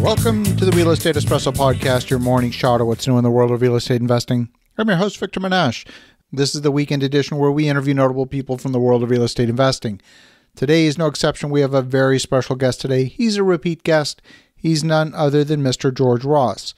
Welcome to the Real Estate Espresso Podcast, your morning shot of what's new in the world of real estate investing. I'm your host, Victor Menashe. This is the weekend edition where we interview notable people from the world of real estate investing. Today is no exception. We have a very special guest today. He's a repeat guest. He's none other than Mr. George Ross.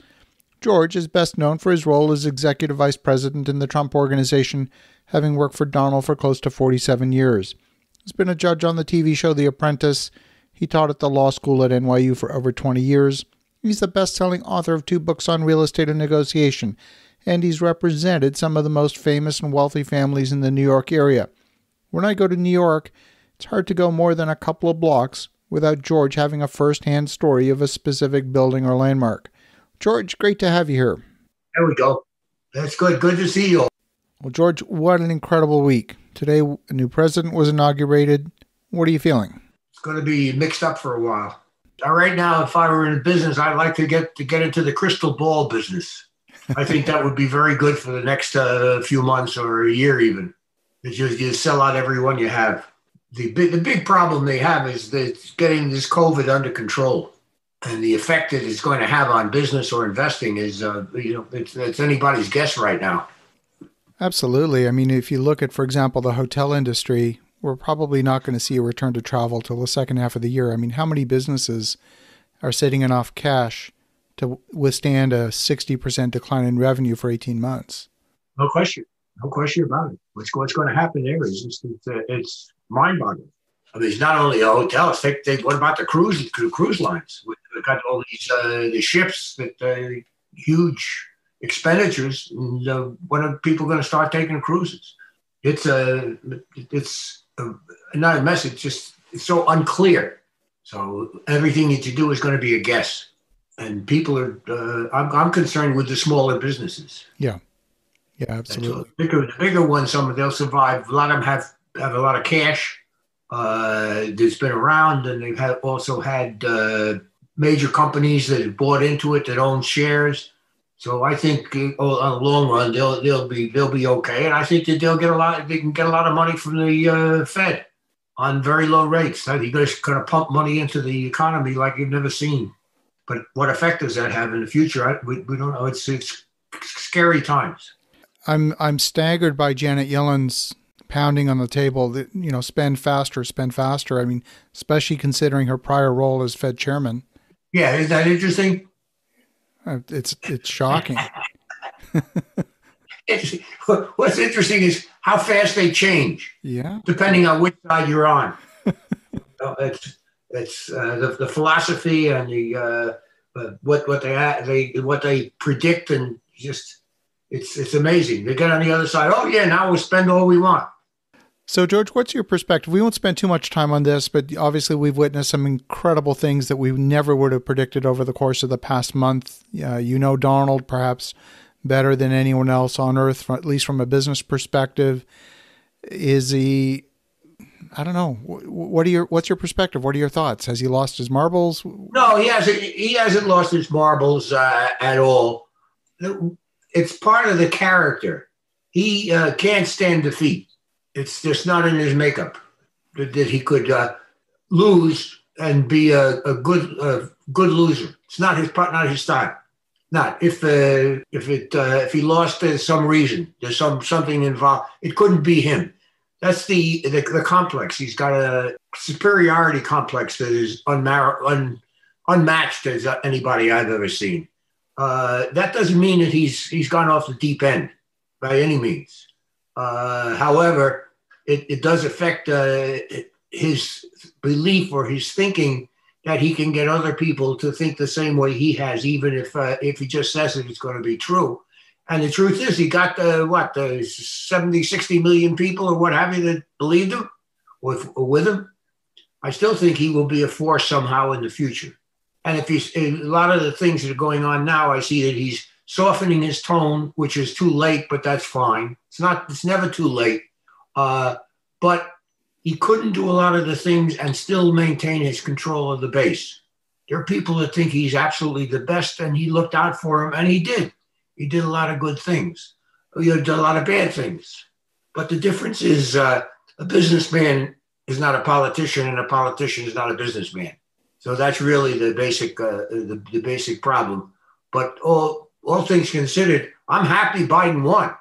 George is best known for his role as Executive Vice President in the Trump Organization, having worked for Donald for close to 47 years. He's been a judge on the TV show The Apprentice. He taught at the law school at NYU for over 20 years. He's the best-selling author of 2 books on real estate and negotiation, and he's represented some of the most famous and wealthy families in the New York area. When I go to New York, it's hard to go more than a couple of blocks without George having a first-hand story of a specific building or landmark. George, great to have you here. There we go. That's good. Good to see you. Well, George, what an incredible week. Today, a new president was inaugurated. What are you feeling? It's going to be mixed up for a while. Right now, if I were in business, I'd like to get into the crystal ball business. I think that would be very good for the next few months or a year even. It's just you sell out everyone you have. The big problem they have is that getting this COVID under control, and the effect that it's going to have on business or investing is it's anybody's guess right now. Absolutely. I mean, if you look at, for example, the hotel industry, we're probably not going to see a return to travel till the second half of the year. I mean, how many businesses are sitting enough cash to withstand a 60% decline in revenue for 18 months? No question. No question about it. What's going to happen there is it's mind-boggling. I mean, it's not only the hotels. What about the cruise lines? We've got all these the ships that huge expenditures. And, when are people going to start taking cruises? It's not a mess. It's so unclear. So everything that you do is going to be a guess. And people are. I'm concerned with the smaller businesses. Yeah, absolutely. The bigger ones, they'll survive. A lot of them have a lot of cash that's been around, and they've also had major companies that have bought into it that own shares. So I think on the long run they'll be okay, and I think that they can get a lot of money from the Fed on very low rates. You're going to pump money into the economy like you've never seen. But what effect does that have in the future? We don't know. It's scary times. I'm staggered by Janet Yellen's pounding on the table that, spend faster. I mean, especially considering her prior role as Fed chairman. Yeah, is that interesting? It's shocking. What's interesting is how fast they change. Yeah. Depending on which side you're on. It's the philosophy and the what they predict, and just it's amazing. They get on the other side. Oh yeah, now we'll spend all we want. So George, what's your perspective? We won't spend too much time on this, but obviously we've witnessed some incredible things that we never would have predicted over the course of the past month. Donald perhaps better than anyone else on earth, at least from a business perspective. Is he? I don't know. What's your perspective? What are your thoughts? Has he lost his marbles? No, he hasn't lost his marbles at all. It's part of the character. He can't stand defeat. It's just not in his makeup that he could lose and be a good loser. It's not his style. Not if he lost, there's some reason. There's something involved. It couldn't be him. That's the complex. He's got a superiority complex that is unmatched as anybody I've ever seen. That doesn't mean that he's gone off the deep end by any means. However, it does affect his belief or his thinking that he can get other people to think the same way he has, even if he just says it's going to be true. And the truth is, he got the 70, 60 million people or what have you that believed him with him. I still think he will be a force somehow in the future. And a lot of the things that are going on now, I see that he's softening his tone, which is too late, but that's fine. It's never too late. But he couldn't do a lot of the things and still maintain his control of the base. There are people that think he's absolutely the best, and he looked out for him, and he did. He did a lot of good things. He did a lot of bad things. But the difference is a businessman is not a politician, and a politician is not a businessman. So that's really the basic problem. But all things considered, I'm happy Biden won.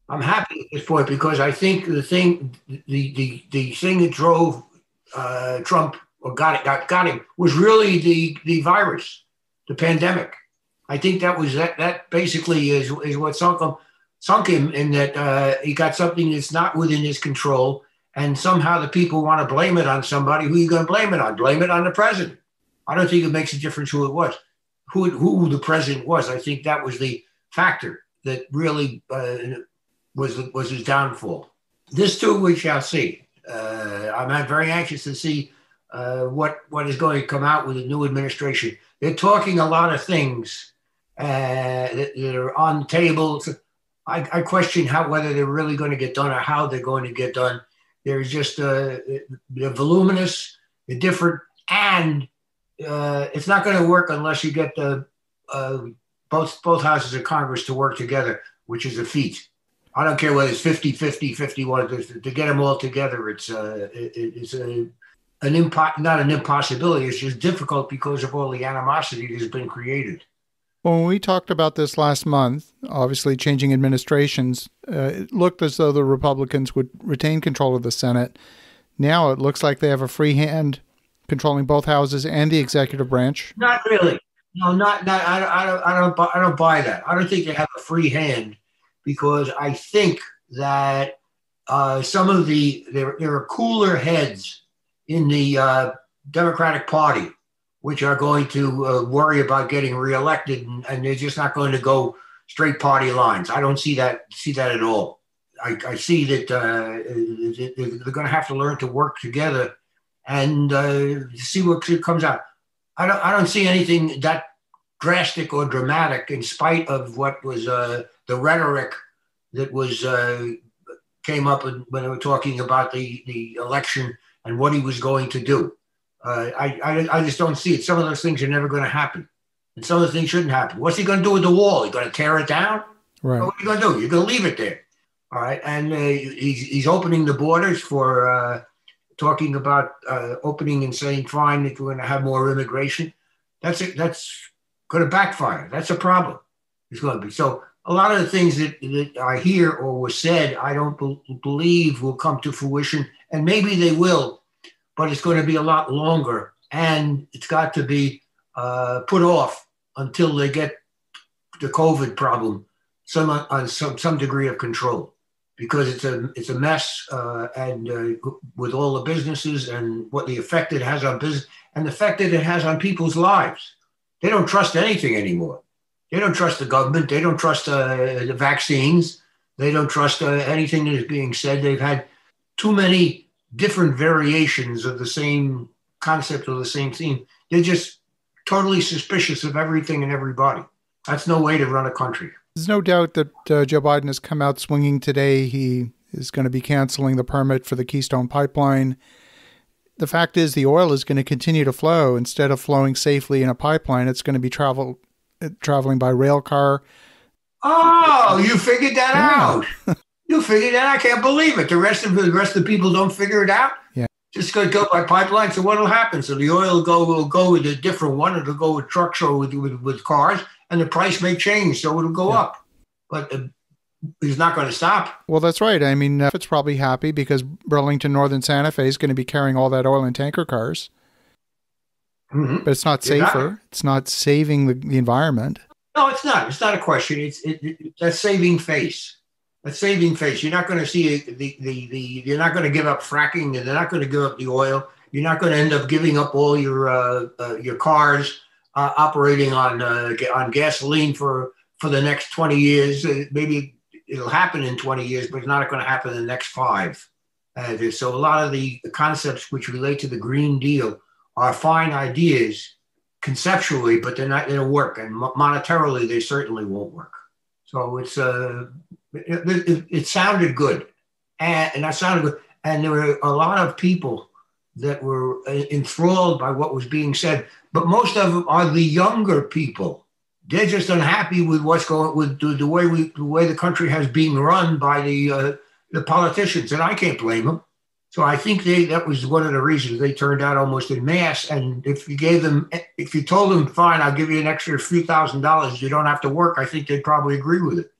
I'm happy at this point because I think the thing that drove Trump or got him was really the virus, the pandemic. I think that basically is what sunk him in that he got something that's not within his control, and somehow the people want to blame it on somebody. Who are you going to blame it on? Blame it on the president. I don't think it makes a difference who it was, who the president was. I think that was the factor that really was his downfall. This too we shall see. I'm very anxious to see what is going to come out with the new administration. They're talking a lot of things that are on the table. I question whether they're really going to get done or how they're going to get done. There's just they're voluminous, they're different, and it's not going to work unless you get both houses of Congress to work together, which is a feat. I don't care whether it's 50-50, 51. To get them all together, it's not an impossibility. It's just difficult because of all the animosity that has been created. Well, when we talked about this last month, obviously changing administrations, it looked as though the Republicans would retain control of the Senate. Now it looks like they have a free hand controlling both houses and the executive branch. Not really. No, not. I don't buy that. I don't think they have a free hand because I think that some of there are cooler heads in the Democratic Party, which are going to worry about getting reelected, and they're just not going to go straight party lines. I don't see that at all. I see that they're going to have to learn to work together and see what comes out. I don't see anything that drastic or dramatic, in spite of what was the rhetoric that was came up when they were talking about the election and what he was going to do. I just don't see it. Some of those things are never going to happen, and some of the things shouldn't happen. What's he going to do with the wall? He's going to tear it down? Right. What are you going to do? You're going to leave it there. All right. And he's opening the borders for talking about opening and saying, fine, if we're going to have more immigration. That's going to backfire. That's a problem. It's going to be. So a lot of the things that I hear or was said, I don't believe will come to fruition, and maybe they will, but it's going to be a lot longer, and it's got to be put off until they get the COVID problem on some degree of control, because it's a mess, and with all the businesses and what the effect it has on business and the effect that it has on people's lives. They don't trust anything anymore. They don't trust the government. They don't trust the vaccines. They don't trust anything that is being said. They've had too many different variations of the same concept or the same theme. They're just totally suspicious of everything and everybody. That's no way to run a country. There's no doubt that Joe Biden has come out swinging today. He is going to be canceling the permit for the Keystone Pipeline. The fact is the oil is going to continue to flow. Instead of flowing safely in a pipeline, it's going to be traveling by rail car. Oh, you figured that out. You figured that out. I can't believe it. The rest of the people don't figure it out. Yeah. Just going to go by pipeline. So what will happen? So the oil will go with a different one. It'll go with trucks or with cars, and the price may change. So it'll go up. But it's not going to stop. Well, that's right. I mean, it's probably happy because Burlington Northern Santa Fe is going to be carrying all that oil in tanker cars. Mm-hmm. But it's not safer. It's not saving the environment. No, it's not. It's not a question. That's saving face. That's saving face. You're not going to see you're not going to give up fracking, and they're not going to give up the oil. You're not going to end up giving up all your cars operating on gasoline for the next 20 years. Maybe it'll happen in 20 years, but it's not going to happen in the next 5. So a lot of the concepts which relate to the Green Deal are fine ideas conceptually, but they don't work, and monetarily they certainly won't work. So it sounded good, and that sounded good, and there were a lot of people that were enthralled by what was being said, but most of them are the younger people. They're just unhappy with what's going with the way the country has been run by the politicians, and I can't blame them. So I think that was one of the reasons they turned out almost en masse. And if you told them, fine, I'll give you an extra few $1,000s, you don't have to work, I think they'd probably agree with it.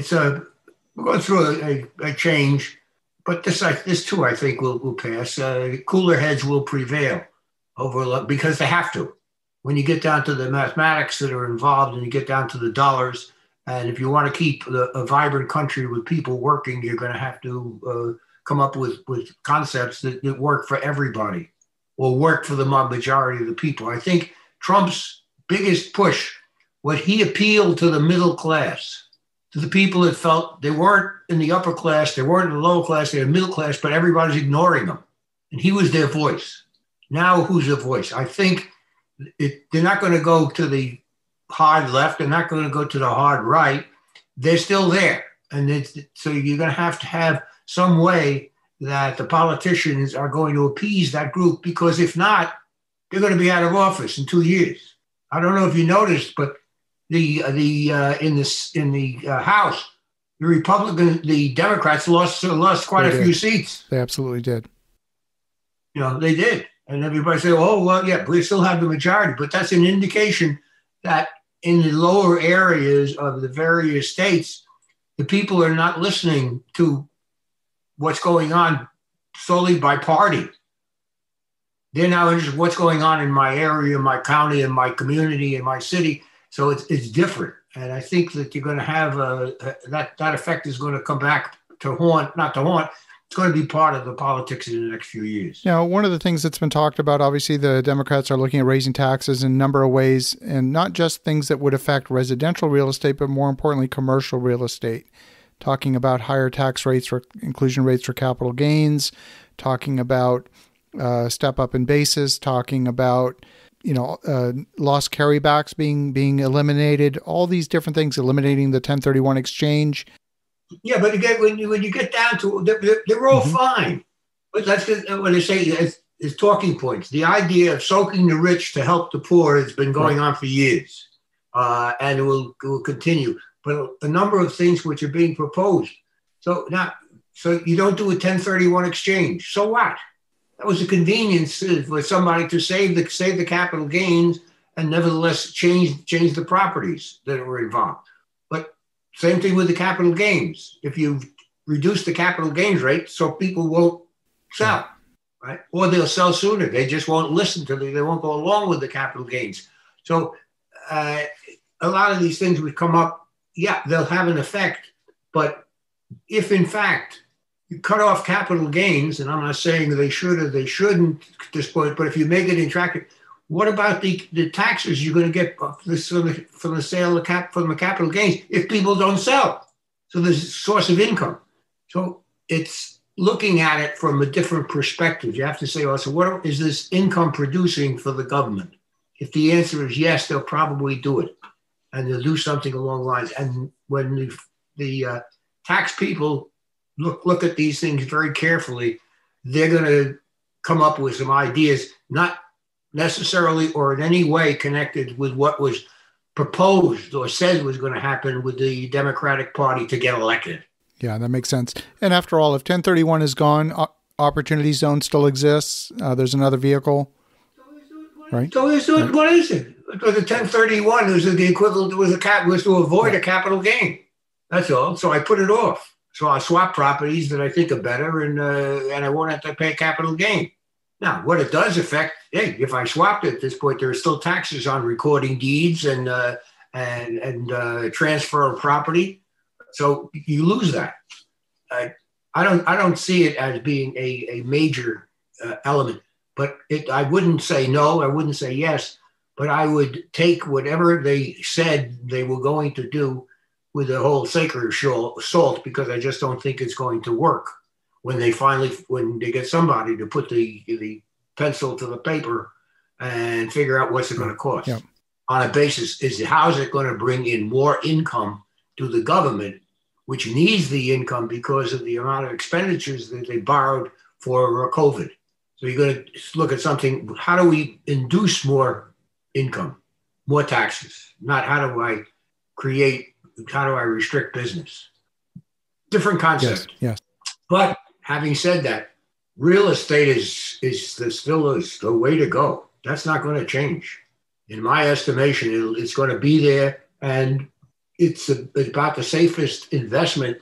So we're going through a change, but this too, I think will pass. Cooler heads will prevail because they have to. When you get down to the mathematics that are involved and you get down to the dollars, and if you want to keep a vibrant country with people working, you're going to have to come up with concepts that work for everybody or work for the majority of the people. I think Trump's biggest push, what he appealed to the middle class, to the people that felt they weren't in the upper class, they weren't in the lower class, they were middle class, but everybody's ignoring them. And he was their voice. Now who's their voice? I think they're not going to go to the hard left. They're not going to go to the hard right. They're still there. And so you're going to have some way that the politicians are going to appease that group, because if not, they're going to be out of office in 2 years. I don't know if you noticed, but in the House, the Democrats lost quite a few seats. They absolutely did. They did. And everybody said, oh, well, yeah, we still have the majority. But that's an indication that in the lower areas of the various states, the people are not listening to what's going on solely by party. They're now interested in what's going on in my area, my county, and my community, and my city. So it's different. And I think that you're going to have that effect is going to come back to haunt, not to haunt. It's going to be part of the politics in the next few years. Now, one of the things that's been talked about, obviously, the Democrats are looking at raising taxes in a number of ways, and not just things that would affect residential real estate, but more importantly, commercial real estate. Talking about higher tax rates for inclusion rates for capital gains, talking about step up in basis, talking about lost carrybacks being eliminated, all these different things, eliminating the 1031 exchange. Yeah, but again, when you get down to they're all fine. But that's what they say is talking points. The idea of soaking the rich to help the poor has been going on for years, and it will continue. But a number of things which are being proposed. So you don't do a 1031 exchange. So what? That was a convenience for somebody to save the capital gains and nevertheless change the properties that were involved. But same thing with the capital gains. If you reduce the capital gains rate, so people won't sell, right? Or they'll sell sooner. They just won't they won't go along with the capital gains. So a lot of these things would come up. Yeah, they'll have an effect. But if in fact you cut off capital gains, and I'm not saying they should or they shouldn't at this point, but if you make it attractive, what about the taxes you're going to get from the sale from the capital gains if people don't sell? So there's a source of income. So it's looking at it from a different perspective. You have to say also, what is this income producing for the government? If the answer is yes, they'll probably do it. And they'll do something along the lines. And when the tax people look at these things very carefully, they're going to come up with some ideas, not necessarily or in any way connected with what was proposed or said was going to happen with the Democratic Party to get elected. Yeah, that makes sense. And after all, if 1031 is gone, Opportunity Zone still exists. There's another vehicle, right? So what is it? The 1031 was the equivalent was to avoid a capital gain. That's all. So I put it off. So I swap properties that I think are better, and I won't have to pay capital gain. Now, what it does affect, if I swapped it at this point, there are still taxes on recording deeds and transfer of property. So you lose that. I don't see it as being a major element, but I wouldn't say no. I wouldn't say yes, but I would take whatever they said they were going to do with a whole sacred salt, because I just don't think it's going to work when they get somebody to put the pencil to the paper and figure out what's it going to cost. Yep. On a basis, how is it going to bring in more income to the government, which needs the income because of the amount of expenditures that they borrowed for COVID. So you're going to look at something, how do we induce more income, more taxes? Not how do I restrict business? Different concept. Yes. But having said that, real estate is still the way to go. That's not going to change. In my estimation, it's going to be there, and it's about the safest investment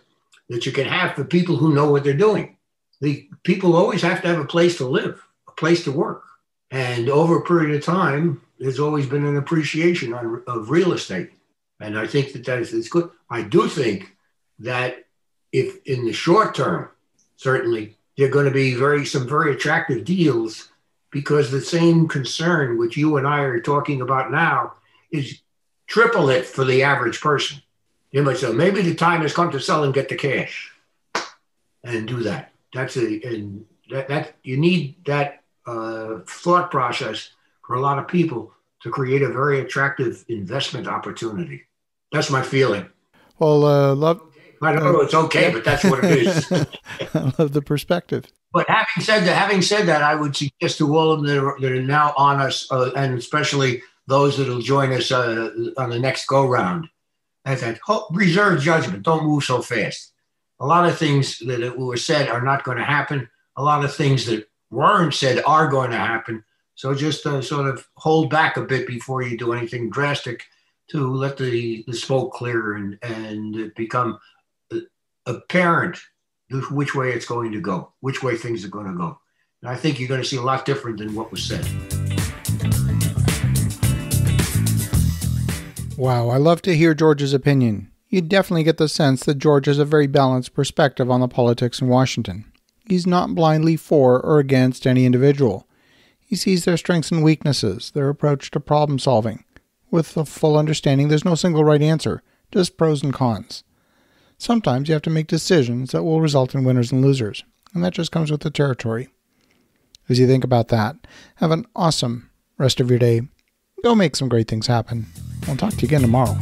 that you can have for people who know what they're doing. The people always have to have a place to live, a place to work. And over a period of time, there's always been an appreciation of real estate. And I think that is good. I do think that if in the short term, certainly, there are going to be some very attractive deals, because the same concern which you and I are talking about now is triple it for the average person. You might say, maybe the time has come to sell and get the cash and do that. You need that thought process for a lot of people to create a very attractive investment opportunity. That's my feeling. Well, I don't know it's okay, but that's what it is. I love the perspective. But having said that, I would suggest to all of them that are now on us, and especially those that will join us on the next go-round, that reserve judgment. Don't move so fast. A lot of things that were said are not going to happen. A lot of things that weren't said are going to happen. So just sort of hold back a bit before you do anything drastic, to let the smoke clear and become apparent which way it's going to go, which way things are going to go. And I think you're going to see a lot different than what was said. Wow, I love to hear George's opinion. You definitely get the sense that George has a very balanced perspective on the politics in Washington. He's not blindly for or against any individual. He sees their strengths and weaknesses, their approach to problem solving, with a full understanding there's no single right answer, just pros and cons. Sometimes you have to make decisions that will result in winners and losers, and that just comes with the territory. As you think about that, have an awesome rest of your day. Go make some great things happen. I'll talk to you again tomorrow.